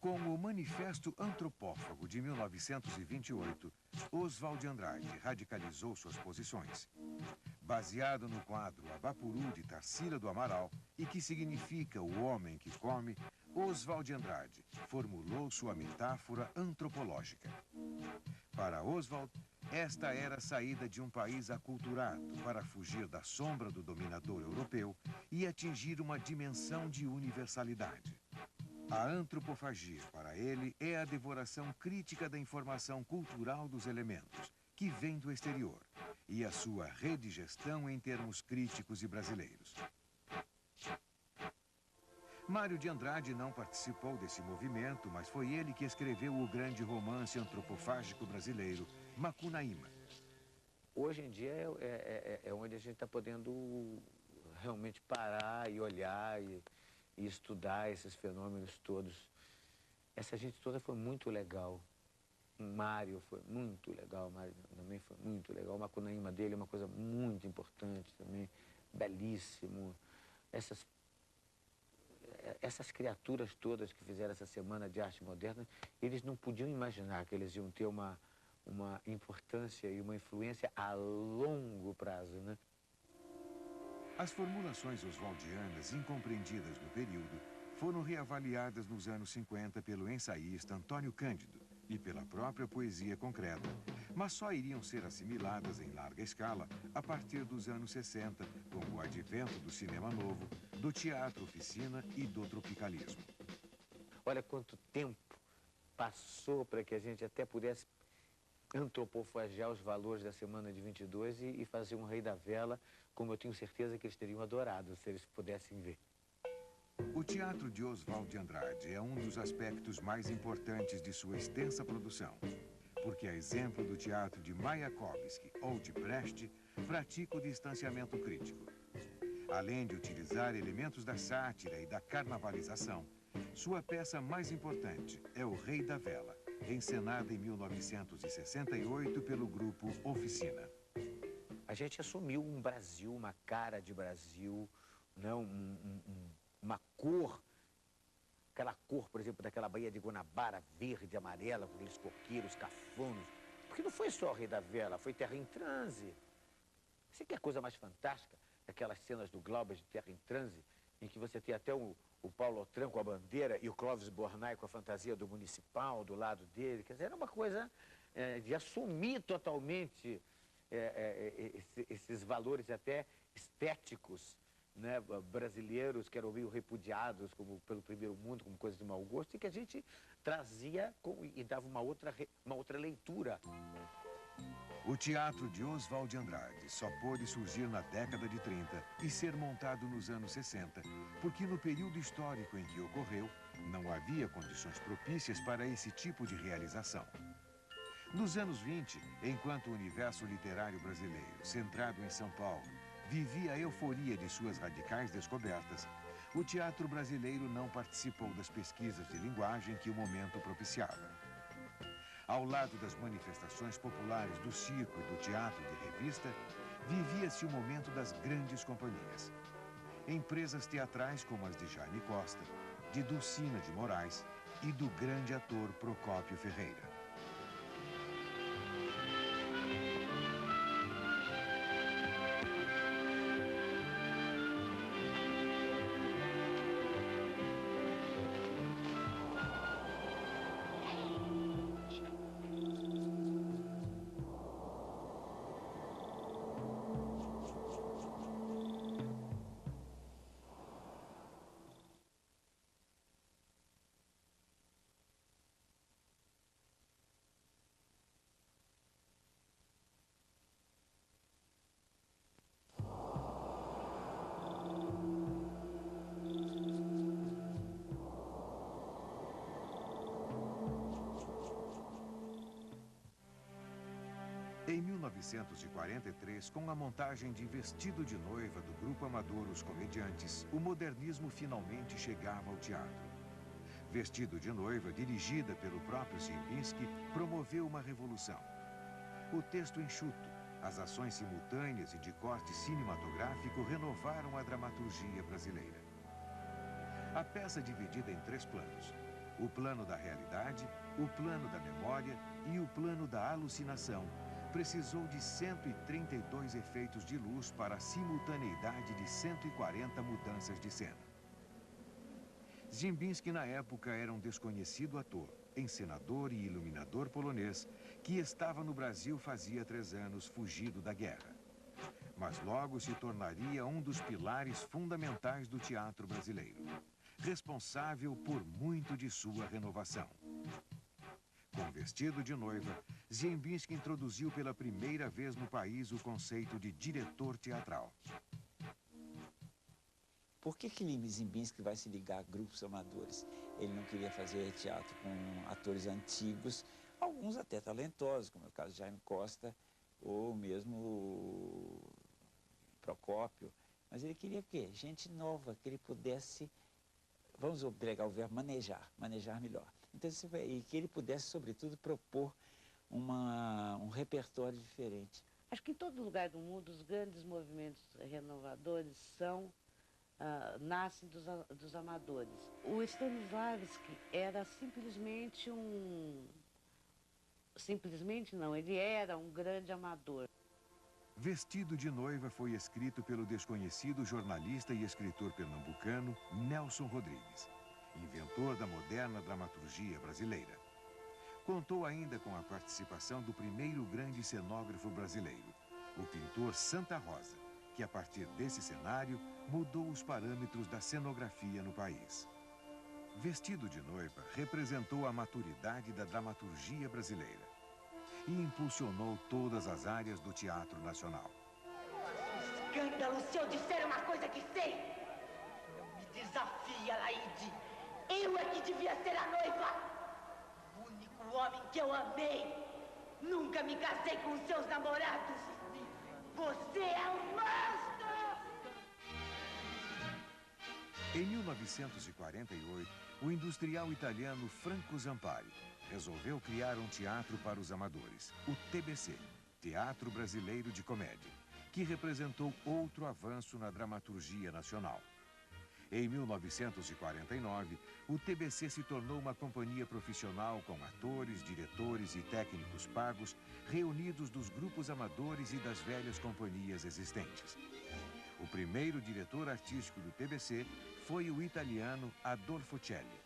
Com o Manifesto Antropófago de 1928, Oswald de Andrade radicalizou suas posições. Baseado no quadro Abapuru de Tarsila do Amaral, e que significa o homem que come, Oswald de Andrade formulou sua metáfora antropológica. Para Oswald, esta era a saída de um país aculturado para fugir da sombra do dominador europeu e atingir uma dimensão de universalidade. A antropofagia, para ele, é a devoração crítica da informação cultural dos elementos, que vem do exterior, e a sua redigestão em termos críticos e brasileiros. Mário de Andrade não participou desse movimento, mas foi ele que escreveu o grande romance antropofágico brasileiro, Macunaíma. Hoje em dia é onde a gente está podendo realmente parar e olhar e estudar esses fenômenos todos. Essa gente toda foi muito legal. O Mário foi muito legal, o Mário também foi muito legal. O Macunaíma dele é uma coisa muito importante também, belíssimo. Essas criaturas todas que fizeram essa Semana de Arte Moderna, eles não podiam imaginar que eles iam ter uma importância e uma influência a longo prazo, né? As formulações oswaldianas incompreendidas no período foram reavaliadas nos anos 50 pelo ensaísta Antônio Cândido e pela própria poesia concreta, mas só iriam ser assimiladas em larga escala a partir dos anos 60, com o advento do cinema novo, do teatro oficina e do tropicalismo. Olha quanto tempo passou para que a gente até pudesse antropofagiar os valores da Semana de 22 e fazer um Rei da Vela, como eu tenho certeza que eles teriam adorado se eles pudessem ver. O teatro de Oswald de Andrade é um dos aspectos mais importantes de sua extensa produção, porque, a exemplo do teatro de Mayakovsky ou de Brecht, pratica o distanciamento crítico. Além de utilizar elementos da sátira e da carnavalização, sua peça mais importante é O Rei da Vela, encenada em 1968 pelo grupo Oficina. A gente assumiu um Brasil, uma cara de Brasil, né? Uma cor, aquela cor, por exemplo, daquela Baía de Guanabara, verde, amarela, com aqueles coqueiros, cafonos. Porque não foi só o Rei da Vela, foi Terra em Transe. Você quer coisa mais fantástica? Aquelas cenas do Glauber de Terra em Transe, em que você tem até o Paulo Autran com a bandeira e o Clóvis Bornai com a fantasia do municipal do lado dele. Quer dizer, era uma coisa de assumir totalmente esses valores até estéticos, né, brasileiros, que eram meio repudiados pelo primeiro mundo, como coisas de mau gosto, e que a gente trazia e dava uma outra leitura. O teatro de Oswald de Andrade só pôde surgir na década de 30 e ser montado nos anos 60, porque no período histórico em que ocorreu, não havia condições propícias para esse tipo de realização. Nos anos 20, enquanto o universo literário brasileiro, centrado em São Paulo, vivia a euforia de suas radicais descobertas, o teatro brasileiro não participou das pesquisas de linguagem que o momento propiciava. Ao lado das manifestações populares do circo e do teatro de revista, vivia-se o momento das grandes companhias. Empresas teatrais como as de Jaime Costa, de Dulcina de Moraes e do grande ator Procópio Ferreira. Em 1943, com a montagem de Vestido de Noiva do grupo amador Os Comediantes, o modernismo finalmente chegava ao teatro. Vestido de Noiva, dirigida pelo próprio Ziembinski, promoveu uma revolução. O texto enxuto, as ações simultâneas e de corte cinematográfico renovaram a dramaturgia brasileira. A peça dividida em 3 planos: o plano da realidade, o plano da memória e o plano da alucinação, precisou de 132 efeitos de luz para a simultaneidade de 140 mudanças de cena. Ziembinski, na época, era um desconhecido ator, encenador e iluminador polonês, que estava no Brasil fazia 3 anos, fugido da guerra. Mas logo se tornaria um dos pilares fundamentais do teatro brasileiro, responsável por muito de sua renovação. Com Vestido de Noiva, Ziembinski introduziu pela primeira vez no país o conceito de diretor teatral. Por que Ziembinski vai se ligar a grupos amadores? Ele não queria fazer teatro com atores antigos, alguns até talentosos, como é o caso de Jaime Costa, ou mesmo Procópio. Mas ele queria o quê? Gente nova, que ele pudesse, vamos empregar o verbo manejar melhor. Então, e que ele pudesse, sobretudo, propor um repertório diferente. Acho que em todo lugar do mundo os grandes movimentos renovadores nascem dos amadores. O Stanislavski era simplesmente ele era um grande amador. Vestido de Noiva foi escrito pelo desconhecido jornalista e escritor pernambucano Nelson Rodrigues, inventor da moderna dramaturgia brasileira. Contou ainda com a participação do primeiro grande cenógrafo brasileiro, o pintor Santa Rosa, que a partir desse cenário mudou os parâmetros da cenografia no país. Vestido de Noiva representou a maturidade da dramaturgia brasileira e impulsionou todas as áreas do teatro nacional. Escândalo se eu disser uma coisa que sei! Não me desafia, Laide! Eu é que devia ser a noiva! O único homem que eu amei! Nunca me casei com seus namorados! Você é um monstro! Em 1948, o industrial italiano Franco Zampari resolveu criar um teatro para os amadores, o TBC, Teatro Brasileiro de Comédia, que representou outro avanço na dramaturgia nacional. Em 1949, o TBC se tornou uma companhia profissional com atores, diretores e técnicos pagos, reunidos dos grupos amadores e das velhas companhias existentes. O primeiro diretor artístico do TBC foi o italiano Adolfo Celli.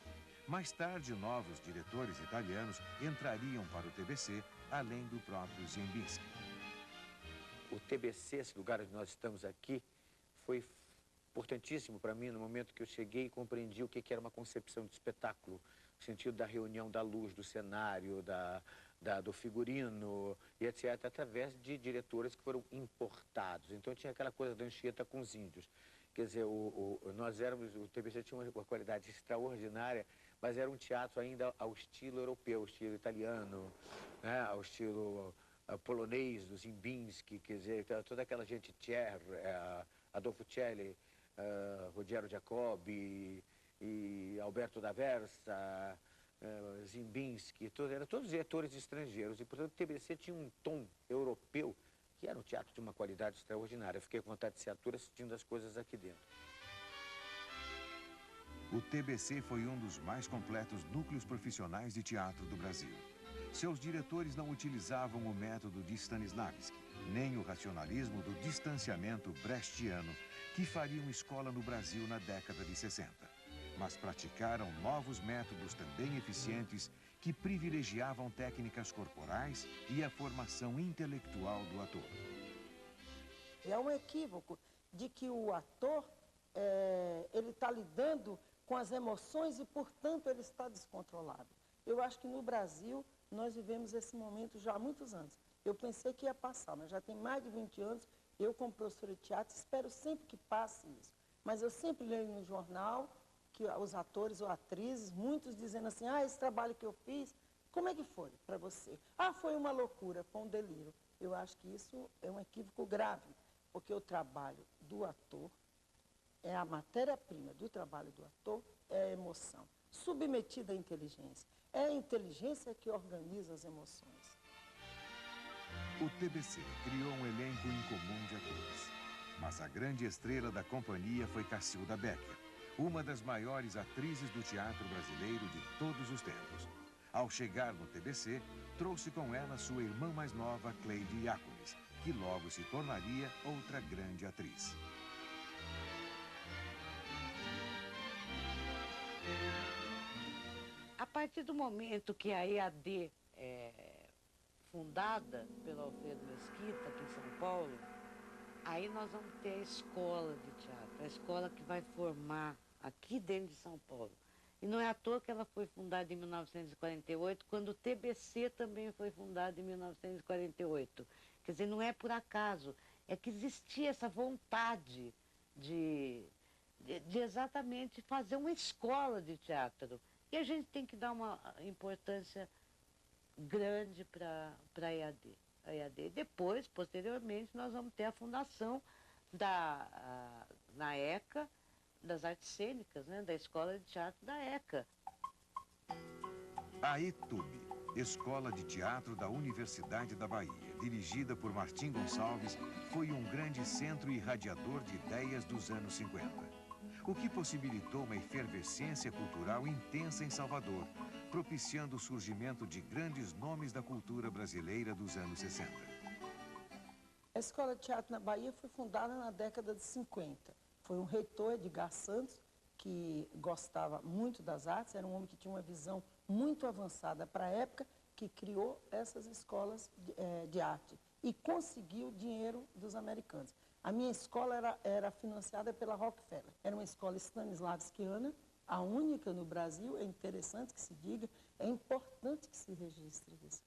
Mais tarde, novos diretores italianos entrariam para o TBC, além do próprio Ziembinski. O TBC, esse lugar onde nós estamos aqui, foi importantíssimo para mim no momento que eu cheguei e compreendi o que era uma concepção de espetáculo, no sentido da reunião da luz, do cenário, do figurino e etc., através de diretores que foram importados. Então tinha aquela coisa da Anchieta com os índios. Quer dizer, o TBC tinha uma qualidade extraordinária, mas era um teatro ainda ao estilo europeu, ao estilo italiano, né? Ao estilo polonês, do Ziembinski, quer dizer, toda aquela gente, Adolfo Celli, Ruggiero Jacobi e Alberto d'Aversa, Ziembinski, eram todos diretores estrangeiros, e portanto o TBC tinha um tom europeu, que era um teatro de uma qualidade extraordinária. Eu fiquei com vontade de ser ator assistindo as coisas aqui dentro. O TBC foi um dos mais completos núcleos profissionais de teatro do Brasil. Seus diretores não utilizavam o método de Stanislavski, nem o racionalismo do distanciamento brechtiano, que fariam escola no Brasil na década de 60. Mas praticaram novos métodos também eficientes que privilegiavam técnicas corporais e a formação intelectual do ator. É um equívoco de que o ator ele está lidando com as emoções e, portanto, ele está descontrolado. Eu acho que no Brasil nós vivemos esse momento já há muitos anos. Eu pensei que ia passar, mas já tem mais de 20 anos, eu como professora de teatro espero sempre que passe isso. Mas eu sempre leio no jornal que os atores ou atrizes, muitos dizendo assim, esse trabalho que eu fiz, como é que foi para você? Foi uma loucura, foi um delírio. Eu acho que isso é um equívoco grave, porque o trabalho do ator é a matéria-prima do trabalho do ator, é a emoção, submetida à inteligência. É a inteligência que organiza as emoções. O TBC criou um elenco incomum de atores. Mas a grande estrela da companhia foi Cacilda Becker, uma das maiores atrizes do teatro brasileiro de todos os tempos. Ao chegar no TBC, trouxe com ela sua irmã mais nova, Cleide Iacones, que logo se tornaria outra grande atriz. A partir do momento que a EAD é fundada pelo Alfredo Mesquita, aqui em São Paulo, aí nós vamos ter a escola de teatro, a escola que vai formar aqui dentro de São Paulo. E não é à toa que ela foi fundada em 1948, quando o TBC também foi fundado em 1948. Quer dizer, não é por acaso, é que existia essa vontade de de exatamente fazer uma escola de teatro. E a gente tem que dar uma importância grande para a EAD. Depois, posteriormente, nós vamos ter a fundação na ECA, das artes cênicas, né, da Escola de Teatro da ECA. A ETUB, Escola de Teatro da Universidade da Bahia, dirigida por Martim Gonçalves, foi um grande centro irradiador de ideias dos anos 50, o que possibilitou uma efervescência cultural intensa em Salvador, propiciando o surgimento de grandes nomes da cultura brasileira dos anos 60. A Escola de Teatro na Bahia foi fundada na década de 50. Foi um reitor, Edgar Santos, que gostava muito das artes, era um homem que tinha uma visão muito avançada para a época, que criou essas escolas de arte e conseguiu dinheiro dos americanos. A minha escola era financiada pela Rockefeller. Era uma escola stanislavskiana, a única no Brasil. É interessante que se diga, é importante que se registre isso.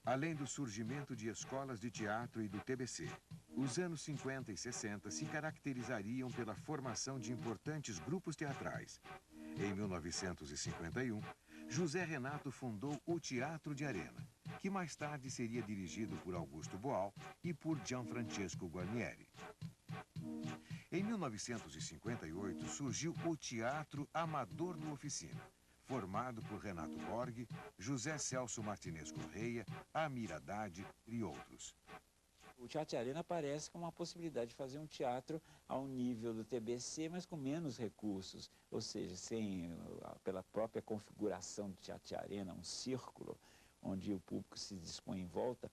Além do surgimento de escolas de teatro e do TBC, os anos 50 e 60 se caracterizariam pela formação de importantes grupos teatrais. Em 1951, José Renato fundou o Teatro de Arena, que mais tarde seria dirigido por Augusto Boal e por Gianfrancesco Guarnieri. Em 1958, surgiu o Teatro Amador do Oficina, formado por Renato Borghi, José Celso Martinez Correia, Amir Haddad e outros. O Teatro de Arena aparece como uma possibilidade de fazer um teatro ao nível do TBC, mas com menos recursos, ou seja, pela própria configuração do Teatro de Arena, um círculo onde o público se dispõe em volta,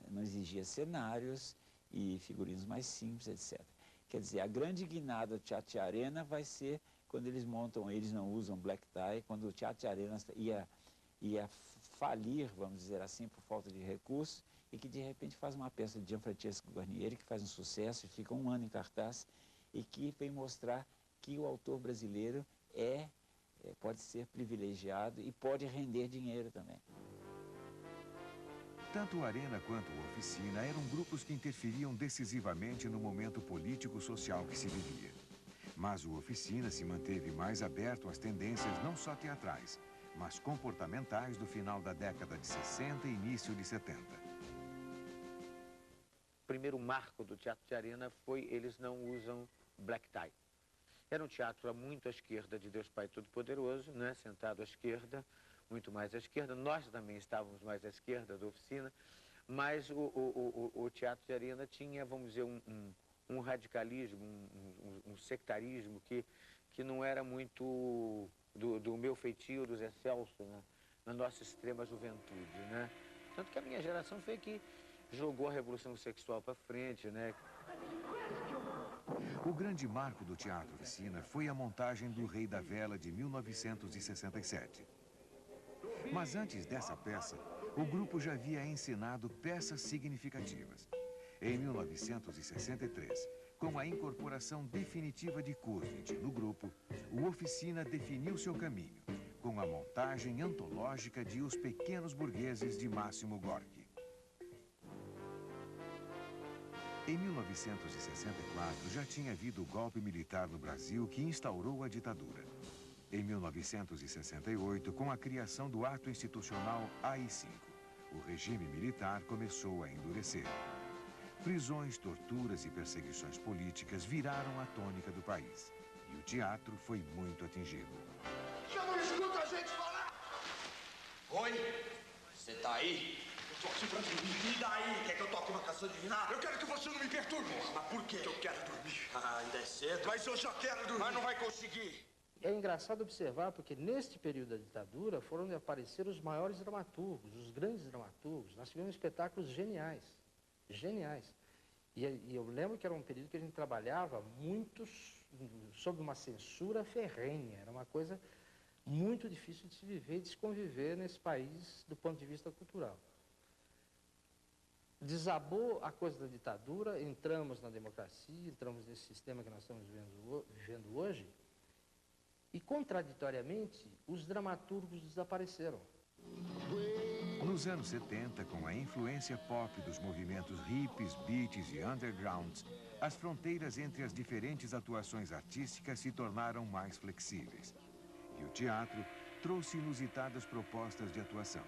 não exigia cenários e figurinos mais simples, etc. Quer dizer, a grande guinada do Teatro de Arena vai ser quando eles não usam black tie, quando o Teatro de Arena ia falir, vamos dizer assim, por falta de recursos, e que de repente faz uma peça de Gianfrancesco Guarnieri, que faz um sucesso e fica um ano em cartaz, e que vem mostrar que o autor brasileiro pode ser privilegiado e pode render dinheiro também. Tanto o Arena quanto o Oficina eram grupos que interferiam decisivamente no momento político-social que se vivia. Mas o Oficina se manteve mais aberto às tendências não só teatrais, mas comportamentais do final da década de 60 e início de 70. O primeiro marco do Teatro de Arena foi eles não usam black tie. Era um teatro muito à esquerda de Deus Pai Todo-Poderoso, né? Sentado à esquerda, muito mais à esquerda. Nós também estávamos mais à esquerda da Oficina, mas o Teatro de Arena tinha, vamos dizer, um radicalismo, um sectarismo que não era muito do meu feitio, do Zé Celso, né? Na nossa extrema juventude, né? Tanto que a minha geração foi que jogou a revolução sexual para frente, né? O grande marco do Teatro Oficina foi a montagem do Rei da Vela de 1967. Mas antes dessa peça, o grupo já havia encenado peças significativas. Em 1963, com a incorporação definitiva de Kurvit no grupo, o Oficina definiu seu caminho, com a montagem antológica de Os Pequenos Burgueses de Máximo Gorki. Em 1964, já tinha havido o golpe militar no Brasil que instaurou a ditadura. Em 1968, com a criação do ato institucional AI-5, o regime militar começou a endurecer. Prisões, torturas e perseguições políticas viraram a tônica do país. E o teatro foi muito atingido. Já não escuta a gente falar? Oi? Você tá aí? Eu tô aqui pra dormir. E daí? Quer que eu toque uma canção divinada? Eu quero que você não me perturbe. Mas por quê? Porque eu quero dormir. Ah, ainda é cedo. Mas eu já quero dormir. Mas não vai conseguir. É engraçado observar, porque neste período da ditadura foram onde apareceram os maiores dramaturgos, os grandes dramaturgos. Nós tivemos espetáculos geniais, geniais. E eu lembro que era um período que a gente trabalhava muito sob uma censura ferrenha. Era uma coisa muito difícil de se viver e de se conviver nesse país do ponto de vista cultural. Desabou a coisa da ditadura, entramos na democracia, entramos nesse sistema que nós estamos vivendo hoje, e, contraditoriamente, os dramaturgos desapareceram. Nos anos 70, com a influência pop dos movimentos hippies, beats e undergrounds, as fronteiras entre as diferentes atuações artísticas se tornaram mais flexíveis. E o teatro trouxe inusitadas propostas de atuação.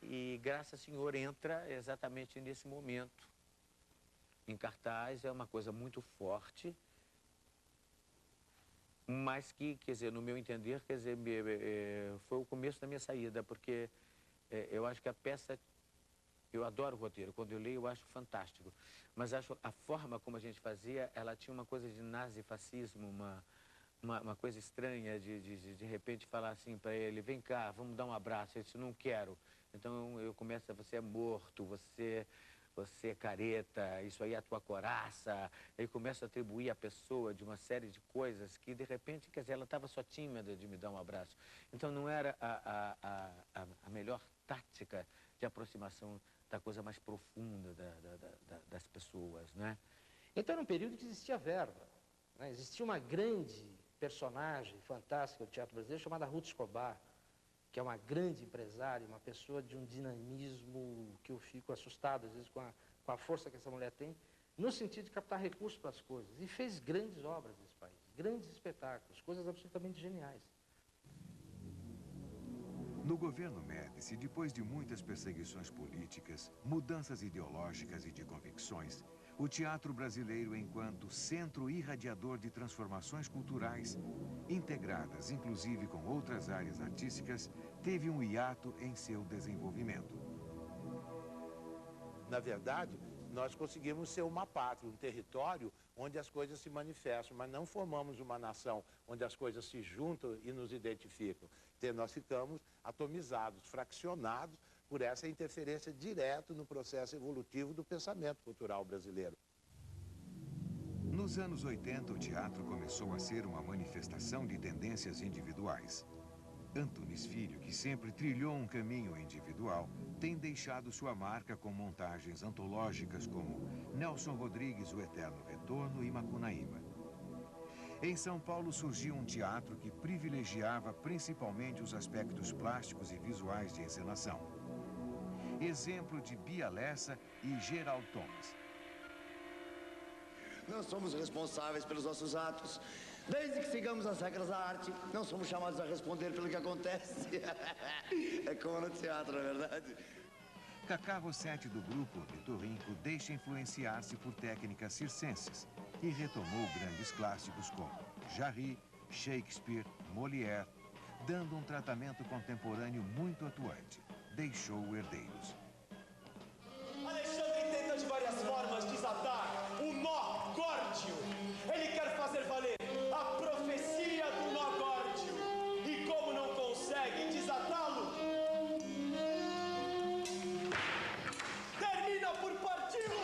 E Graça Senhor entra exatamente nesse momento. Em cartaz é uma coisa muito forte, mas que, quer dizer, no meu entender, quer dizer, foi o começo da minha saída, porque eu acho que a peça, eu adoro o roteiro, quando eu leio eu acho fantástico, mas acho a forma como a gente fazia, ela tinha uma coisa de nazifascismo, uma coisa estranha de repente falar assim para ele, vem cá, vamos dar um abraço, ele disse, não quero. Então eu começo, você é morto, você é careta, isso aí é a tua coraça. Aí começo a atribuir à pessoa de uma série de coisas que, de repente, quer dizer, ela estava só tímida de me dar um abraço. Então não era a melhor tática de aproximação da coisa mais profunda das pessoas, né? Então era um período que existia verba, né? Existia uma grande personagem fantástica do teatro brasileiro chamada Ruth Escobar, que é uma grande empresária, uma pessoa de um dinamismo que eu fico assustado, às vezes, com a força que essa mulher tem, no sentido de captar recursos para as coisas. E fez grandes obras nesse país, grandes espetáculos, coisas absolutamente geniais. No governo Médici, depois de muitas perseguições políticas, mudanças ideológicas e de convicções, o teatro brasileiro, enquanto centro irradiador de transformações culturais, integradas inclusive com outras áreas artísticas, teve um hiato em seu desenvolvimento. Na verdade, nós conseguimos ser uma pátria, um território onde as coisas se manifestam, mas não formamos uma nação onde as coisas se juntam e nos identificam. Então, nós ficamos atomizados, fraccionados por essa interferência direta no processo evolutivo do pensamento cultural brasileiro. Nos anos 80, o teatro começou a ser uma manifestação de tendências individuais. Antunes Filho, que sempre trilhou um caminho individual, tem deixado sua marca com montagens antológicas como Nelson Rodrigues, O Eterno Retorno e Macunaíma. Em São Paulo surgiu um teatro que privilegiava principalmente os aspectos plásticos e visuais de encenação. Exemplo de Bia Lessa e Gerald Thomas. Não somos responsáveis pelos nossos atos. Desde que sigamos as regras da arte, não somos chamados a responder pelo que acontece. É como no teatro, não é verdade? Cacá Rossetti, do grupo Ornitorrinco, deixa influenciar-se por técnicas circenses e retomou grandes clássicos como Jarry, Shakespeare, Molière, dando um tratamento contemporâneo muito atuante. Deixou herdeiros. Alexandre tenta de várias formas desatar o nó górdio. Ele quer fazer valer a profecia do nó górdio. E como não consegue desatá-lo, termina por parti-lo.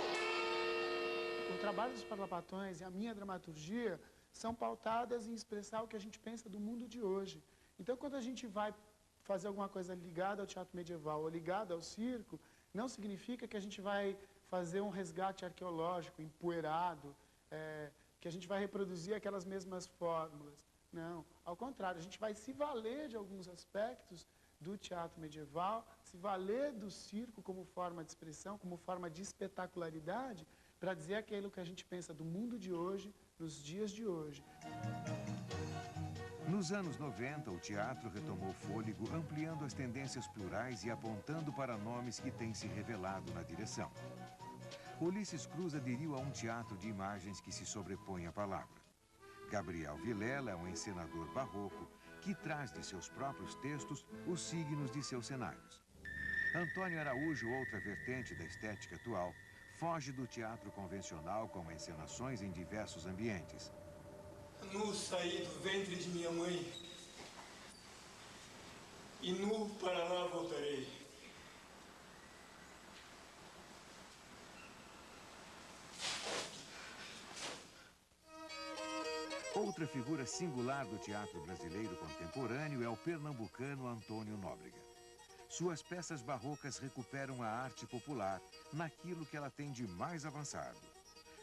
O trabalho dos Parlapatões e a minha dramaturgia são pautadas em expressar o que a gente pensa do mundo de hoje. Então, quando a gente vai fazer alguma coisa ligada ao teatro medieval ou ligada ao circo, não significa que a gente vai fazer um resgate arqueológico empoeirado, que a gente vai reproduzir aquelas mesmas fórmulas. Não, ao contrário, a gente vai se valer de alguns aspectos do teatro medieval, se valer do circo como forma de expressão, como forma de espetacularidade, para dizer aquilo que a gente pensa do mundo de hoje, nos dias de hoje. Nos anos 90, o teatro retomou fôlego, ampliando as tendências plurais e apontando para nomes que têm se revelado na direção. Ulisses Cruz aderiu a um teatro de imagens que se sobrepõe à palavra. Gabriel Vilela é um encenador barroco que traz de seus próprios textos os signos de seus cenários. Antônio Araújo, outra vertente da estética atual, foge do teatro convencional com encenações em diversos ambientes. Nu saí do ventre de minha mãe e nu para lá voltarei. Outra figura singular do teatro brasileiro contemporâneo é o pernambucano Antônio Nóbrega. Suas peças barrocas recuperam a arte popular naquilo que ela tem de mais avançado.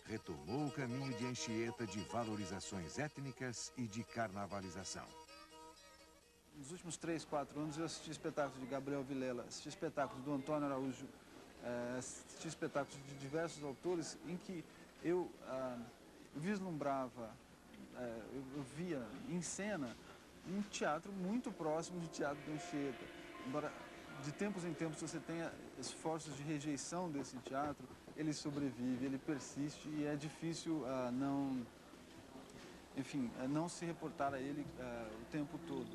Retomou o caminho de Anchieta de valorizações étnicas e de carnavalização. nos últimos 3, 4 anos eu assisti espetáculos de Gabriel Vilela, assisti espetáculos do Antônio Araújo, assisti espetáculos de diversos autores em que eu vislumbrava, eu via em cena um teatro muito próximo do teatro do Anchieta. Embora de tempos em tempos você tenha esforços de rejeição desse teatro, ele sobrevive, ele persiste e é difícil não se reportar a ele o tempo todo.